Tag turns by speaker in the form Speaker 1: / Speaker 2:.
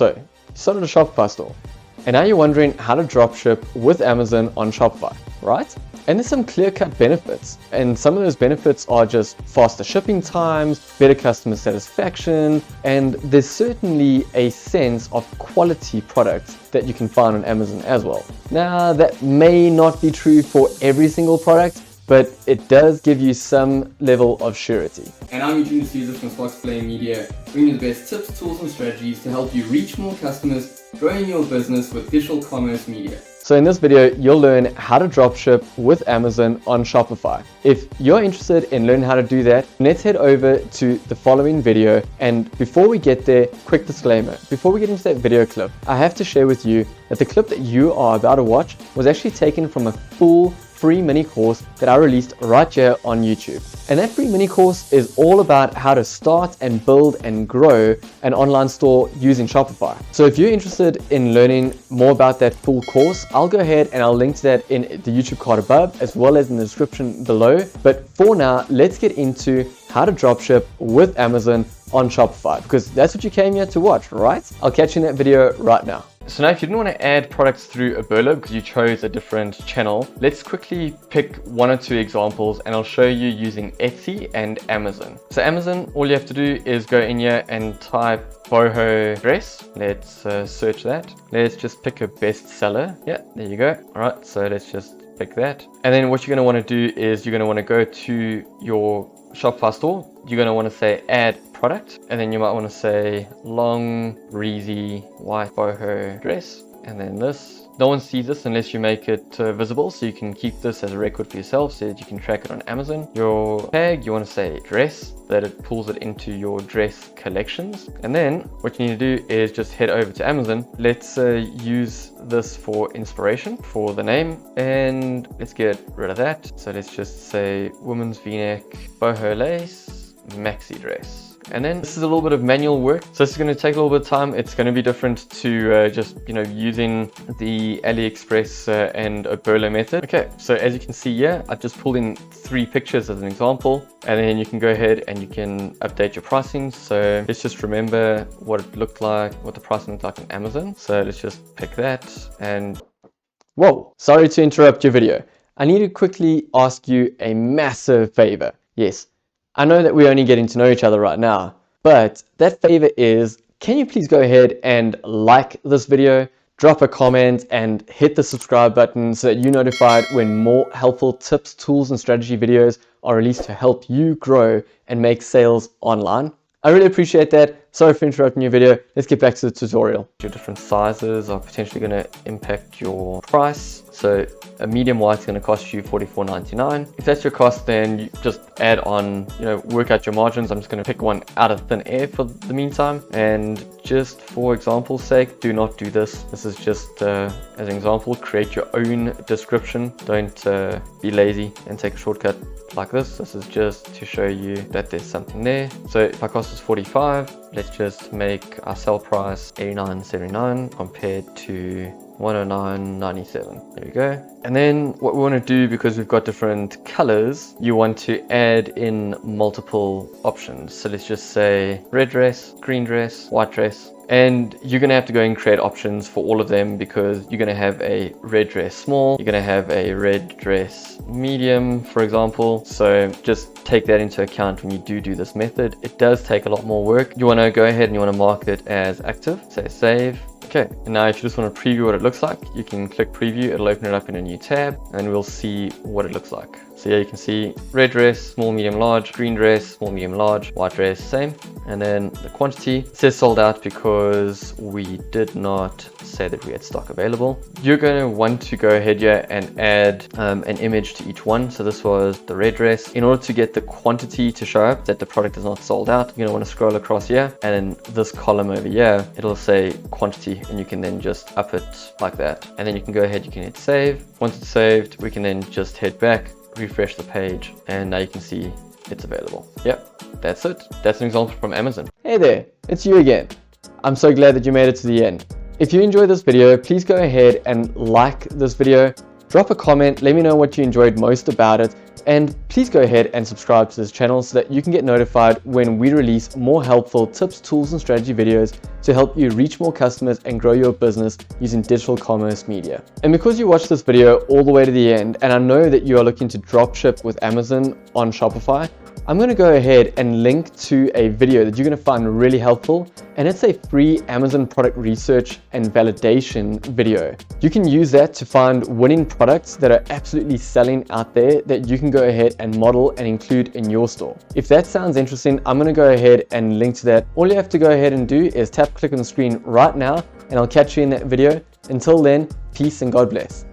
Speaker 1: So you started a Shopify store, and now you're wondering how to dropship with Amazon on Shopify, right? And there's some clear-cut benefits, and some of those benefits are just faster shipping times, better customer satisfaction, and there's certainly a sense of quality products that you can find on Amazon as well. Now, that may not be true for every single product, but it does give you some level of surety.
Speaker 2: And I'm Eugene D'Souza from Sparks Play Media, bringing you the best tips, tools, and strategies to help you reach more customers, growing your business with digital commerce media.
Speaker 1: So in this video, you'll learn how to dropship with Amazon on Shopify. If you're interested in learning how to do that, let's head over to the following video. And before we get there, quick disclaimer. Before we get into that video clip, I have to share with you that the clip that you are about to watch was actually taken from a full free mini course that I released right here on YouTube. And that free mini course is all about how to start and build and grow an online store using Shopify. So if you're interested in learning more about that full course, I'll go ahead and I'll link to that in the YouTube card above as well as in the description below. But for now, let's get into how to dropship with Amazon on Shopify, because that's what you came here to watch, right? I'll catch you in that video right now. So now if you didn't want to add products through a burlo because you chose a different channel, let's quickly pick one or two examples and I'll show you using Etsy and Amazon. So Amazon, all you have to do is go in here and type boho dress. Let's search that. Let's just pick a bestseller. Yeah, there you go. All right, so let's just pick that. And then what you're going to want to do is you're going to want to go to your Shopify store. You're going to want to say add product, and then you might want to say long breezy white boho dress, and then this. No one sees this unless you make it visible, so you can keep this as a record for yourself so that you can track it on Amazon. Your tag, you want to say dress, that it pulls it into your dress collections. And then what you need to do is just head over to Amazon. Let's use this for inspiration for the name, and let's get rid of that. So let's just say women's v-neck boho lace maxi dress. And then this is a little bit of manual work, so this is going to take a little bit of time. It's going to be different to just using the AliExpress and a burlo method. Okay, so as you can see here, I've just pulled in 3 pictures as an example, and then you can go ahead and you can update your pricing. So let's just remember what it looked like, what the pricing looked like on Amazon. So let's just pick that. And whoa, sorry to interrupt your video. I need to quickly ask you a massive favor. Yes, I know that we're only getting to know each other right now, but that favor is, can you please go ahead and like this video, drop a comment, and hit the subscribe button so that you're notified when more helpful tips, tools, and strategy videos are released to help you grow and make sales online. I really appreciate that. Sorry for interrupting your video. Let's get back to the tutorial. Your different sizes are potentially going to impact your price. So a medium white is going to cost you $44.99. If that's your cost, then you just add on, work out your margins. I'm just going to pick one out of thin air for the meantime. And just for example's sake, do not do this. This is just as an example. Create your own description. Don't be lazy and take a shortcut like this. This is just to show you that there's something there. So if our cost is 45, let's just make our sell price $89.79 compared to $109.97. There we go. And then what we want to do, because we've got different colors, you want to add in multiple options. So let's just say red dress, green dress, white dress. And you're going to have to go and create options for all of them, because you're going to have a red dress small, you're going to have a red dress medium, for example. So just take that into account when you do this method. It does take a lot more work. You want to go ahead and you want to mark it as active. Say save. Okay, and now if you just want to preview what it looks like, you can click preview. It'll open it up in a new tab and we'll see what it looks like. So yeah, you can see red dress, small, medium, large, green dress, small, medium, large, white dress, same. And then the quantity, it says sold out because we did not say that we had stock available. You're going to want to go ahead here and add an image to each one. So this was the red dress. In order to get the quantity to show up that the product is not sold out, you're going to want to scroll across here, and in this column over here, it'll say quantity, and you can then just up it like that. And then you can go ahead, you can hit save. Once it's saved, we can then just head back, refresh the page, and now you can see it's available. Yep, that's it. That's an example from Amazon. Hey there, it's you again. I'm so glad that you made it to the end. If you enjoyed this video, please go ahead and like this video, drop a comment, let me know what you enjoyed most about it, And please go ahead and subscribe to this channel so that you can get notified when we release more helpful tips, tools, and strategy videos to help you reach more customers and grow your business using digital commerce media. And because you watched this video all the way to the end, and I know that you are looking to dropship with Amazon on Shopify, I'm going to go ahead and link to a video that you're going to find really helpful, and it's a free Amazon product research and validation video. You can use that to find winning products that are absolutely selling out there that you can go ahead and model and include in your store. If that sounds interesting, I'm going to go ahead and link to that. All you have to go ahead and do is click on the screen right now, and I'll catch you in that video. Until then, peace and God bless.